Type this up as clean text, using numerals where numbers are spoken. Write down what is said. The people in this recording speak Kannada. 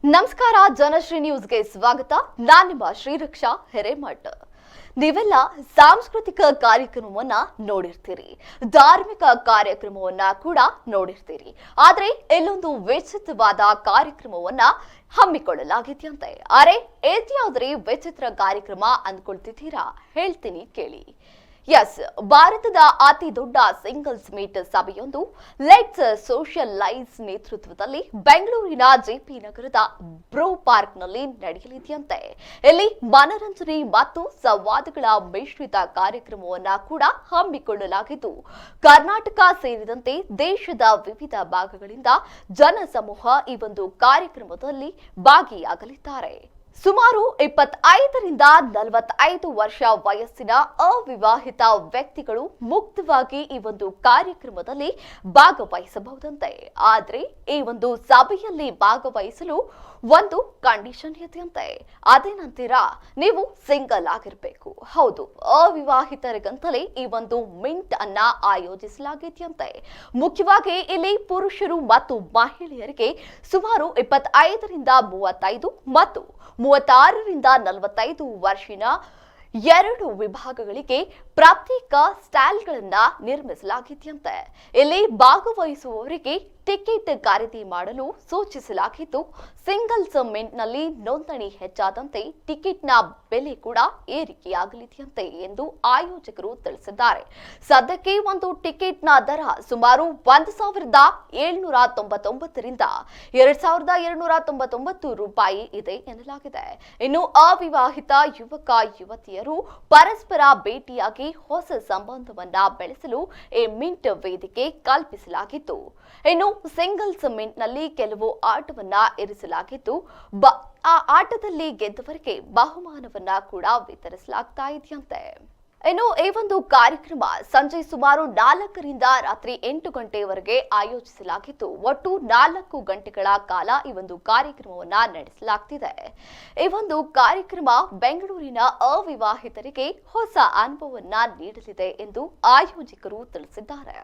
ನಮಸ್ಕಾರ ಜನಶ್ರೀ ನ್ಯೂಸ್ಗೆ ಸ್ವಾಗತ. ನಾನು ನಿಮ್ಮ ಶ್ರೀರಕ್ಷಾ ಹಿರೇಮಠ. ನೀವೆಲ್ಲ ಸಾಂಸ್ಕೃತಿಕ ಕಾರ್ಯಕ್ರಮವನ್ನ ನೋಡಿರ್ತೀರಿ, ಧಾರ್ಮಿಕ ಕಾರ್ಯಕ್ರಮವನ್ನ ಕೂಡ ನೋಡಿರ್ತೀರಿ. ಆದ್ರೆ ಇಲ್ಲೊಂದು ವಿಚಿತ್ರವಾದ ಕಾರ್ಯಕ್ರಮವನ್ನ ಹಮ್ಮಿಕೊಳ್ಳಲಾಗಿದೆಯಂತೆ. ಅರೆ ಇದ್ಯಾವುದ್ರಿ ವಿಚಿತ್ರ ಕಾರ್ಯಕ್ರಮ ಅಂದ್ಕೊಳ್ತಿದ್ದೀರಾ? ಹೇಳ್ತೀನಿ ಕೇಳಿ. ಎಸ್, ಭಾರತದ ಅತಿ ದೊಡ್ಡ ಸಿಂಗಲ್ಸ್ ಮೀಟ್ ಸಭೆಯೊಂದು ಲೆಟ್ಸ್ ಸೋಷಿಯಲೈಸ್ ನೇತೃತ್ವದಲ್ಲಿ ಬೆಂಗಳೂರಿನ ಜೆಪಿ ನಗರದ ಬ್ರೋ ಪಾರ್ಕ್ ನಲ್ಲಿ ನಡೆಯಲಿದೆಯಂತೆ. ಇಲ್ಲಿ ಮನರಂಜನೆ ಮತ್ತು ಸಂವಾದಗಳ ಮಿಶ್ರಿತ ಕಾರ್ಯಕ್ರಮವನ್ನ ಕೂಡ ಹಮ್ಮಿಕೊಳ್ಳಲಾಗಿದ್ದು, ಕರ್ನಾಟಕ ಸೇರಿದಂತೆ ದೇಶದ ವಿವಿಧ ಭಾಗಗಳಿಂದ ಜನಸಮೂಹ ಈ ಒಂದು ಕಾರ್ಯಕ್ರಮದಲ್ಲಿ ಭಾಗಿಯಾಗಲಿದ್ದಾರೆ. ಸುಮಾರು 25ರಿಂದ 45 ವರ್ಷ ವಯಸ್ಸಿನ ಅವಿವಾಹಿತ ವ್ಯಕ್ತಿಗಳು ಮುಕ್ತವಾಗಿ ಈ ಒಂದು ಕಾರ್ಯಕ್ರಮದಲ್ಲಿ ಭಾಗವಹಿಸಬಹುದಂತೆ. ಆದ್ರೆ ಈ ಒಂದು ಸಭೆಯಲ್ಲಿ ಭಾಗವಹಿಸಲು ಒಂದು ಕಂಡೀಷನ್ ಇದೆಯಂತೆ. ಅದೇನಂತೀರಾ? ನೀವು ಸಿಂಗಲ್ ಆಗಿರ್ಬೇಕು. ಹೌದು, ಅವಿವಾಹಿತರಿಗಂತಲೇ ಈ ಒಂದು ಮಿಂಟ್ ಅನ್ನ ಆಯೋಜಿಸಲಾಗಿದೆಯಂತೆ. ಮುಖ್ಯವಾಗಿ ಇಲ್ಲಿ ಪುರುಷರು ಮತ್ತು ಮಹಿಳೆಯರಿಗೆ ಸುಮಾರು 25ರಿಂದ 35 ಮತ್ತು 36ರಿಂದ 45 ವರ್ಷಿನ 2 ವಿಭಾಗಗಳಿಗೆ ಪ್ರತ್ಯೇಕ ಸ್ಟಾಲ್ಗಳನ್ನ ನಿರ್ಮಿಸಲಾಗಿದೆಯಂತೆ. ಇಲ್ಲಿ ಭಾಗವಹಿಸುವವರಿಗೆ ಟಿಕೆಟ್ ಖರೀದಿ ಮಾಡಲು ಸೂಚಿಸಲಾಗಿದ್ದು, ಸಿಂಗಲ್ಸ್ ಮಿಂಟ್ನಲ್ಲಿ ನೋಂದಣಿ ಹೆಚ್ಚಾದಂತೆ ಟಿಕೆಟ್ನ ಬೆಲೆ ಕೂಡ ಏರಿಕೆಯಾಗಲಿದೆಯಂತೆ ಎಂದು ಆಯೋಜಕರು ತಿಳಿಸಿದ್ದಾರೆ. ಸದ್ಯಕ್ಕೆ ಒಂದು ಟಿಕೆಟ್ನ ದರ ಸುಮಾರು 1,799ರಿಂದ 2,299 ರೂಪಾಯಿ ಇದೆ ಎನ್ನಲಾಗಿದೆ. ಇನ್ನು ಅವಿವಾಹಿತ ಯುವಕ ಯುವತಿಯರು ಪರಸ್ಪರ ಭೇಟಿಯಾಗಿ ಹೊಸ ಸಂಬಂಧವನ್ನ ಬೆಳೆಸಲು ಈ ಮಿಂಟ್ ವೇದಿಕೆ ಕಲ್ಪಿಸಲಾಗಿತ್ತು. ಇನ್ನು ಸಿಂಗಲ್ಸ್ ಮಿಂಟ್ ನಲ್ಲಿ ಕೆಲವು ಆಟವನ್ನ ಇರಿಸಲಾಗಿದ್ದು, ಆ ಆಟದಲ್ಲಿ ಗೆದ್ದವರಿಗೆ ಬಹುಮಾನವನ್ನ ಕೂಡ ವಿತರಿಸಲಾಗ್ತಾ ಇದೆಯಂತೆ. ಇನ್ನು ಈ ಒಂದು ಕಾರ್ಯಕ್ರಮ ಸಂಜೆ ಸುಮಾರು 4ರಿಂದ ರಾತ್ರಿ 8 ಗಂಟೆಯವರೆಗೆ ಆಯೋಜಿಸಲಾಗಿದ್ದು, ಒಟ್ಟು 4 ಗಂಟೆಗಳ ಕಾಲ ಈ ಒಂದು ಕಾರ್ಯಕ್ರಮವನ್ನ ನಡೆಸಲಾಗ್ತಿದೆ. ಈ ಒಂದು ಕಾರ್ಯಕ್ರಮ ಬೆಂಗಳೂರಿನ ಅವಿವಾಹಿತರಿಗೆ ಹೊಸ ಅನುಭವವನ್ನ ನೀಡಲಿದೆ ಎಂದು ಆಯೋಜಕರು ತಿಳಿಸಿದ್ದಾರೆ.